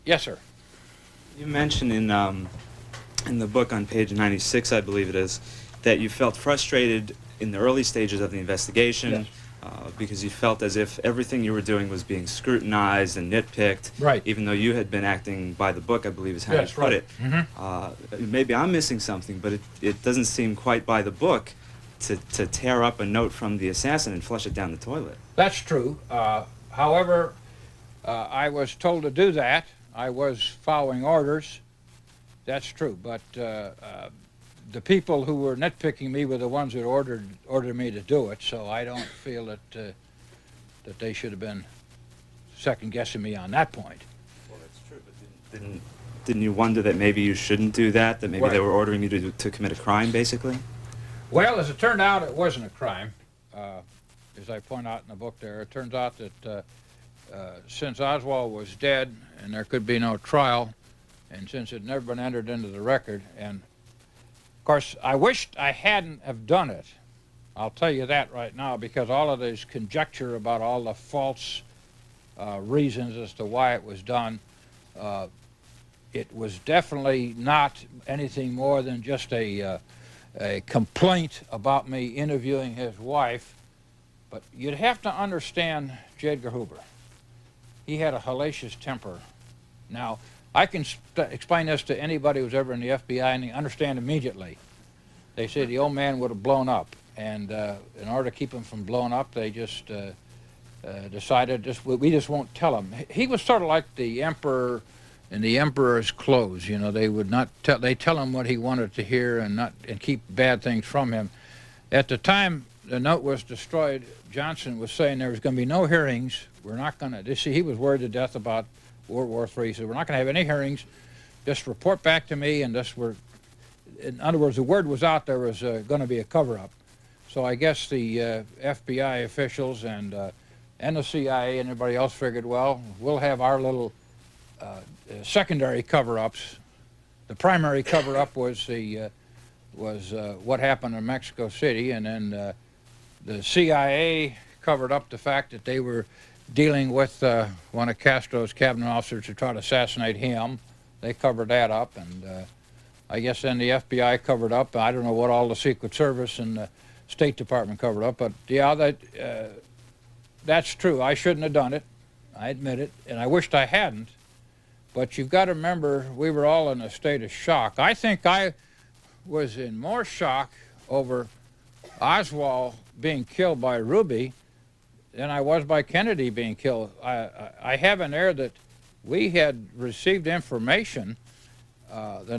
Yes, sir. You mentioned in the book on page 96, I believe it is, that you felt frustrated in the early stages of the investigation. Yes. Because you felt as if everything you were doing was being scrutinized and nitpicked, Right. even though you had been acting by the book, I believe is how Yes, you put right. it. Maybe I'm missing something, but it doesn't seem quite by the book to tear up a note from the assassin and flush it down the toilet. That's true. However, I was told to do that. I was following orders. That's true. But the people who were nitpicking me were the ones that ordered me to do it. So I don't feel that that they should have been second guessing me on that point. Well, that's true. But didn't you wonder that maybe you shouldn't do that? That maybe Right. they were ordering you to commit a crime, basically? Well, as it turned out, it wasn't a crime. As I point out in the book there, it turns out that since Oswald was dead and there could be no trial, and since it had never been entered into the record, and of course I wished I hadn't have done it. I'll tell you that right now, because all of this conjecture about all the false reasons as to why it was done, it was definitely not anything more than just a complaint about me interviewing his wife. But you'd have to understand J. Edgar Hoover. He had a hellacious temper. Now, I can explain this to anybody who's ever in the FBI, and they understand immediately. They say the old man would have blown up, and in order to keep him from blowing up, they just decided we just won't tell him. He was sort of like the emperor in the emperor's clothes. You know, they would not tell. They tell him what he wanted to hear and keep bad things from him. At the time the note was destroyed, Johnson was saying there was going to be no hearings. We're not going to. See, he was worried to death about World War III, so we're not going to have any hearings. Just report back to me, and in other words, the word was out there was going to be a cover-up. So I guess the FBI officials and the CIA and everybody else figured, well, we'll have our little secondary cover-ups. The primary cover-up was what happened in Mexico City, and then the CIA covered up the fact that they were dealing with one of Castro's cabinet officers to try to assassinate him. They covered that up, and I guess then the FBI covered up. I don't know what all the Secret Service and the State Department covered up, but yeah, that's true. I shouldn't have done it. I admit it, and I wished I hadn't. But you've got to remember, we were all in a state of shock. I think I was in more shock over Oswald being killed by Ruby than I was by Kennedy being killed. I have an air that we had received information that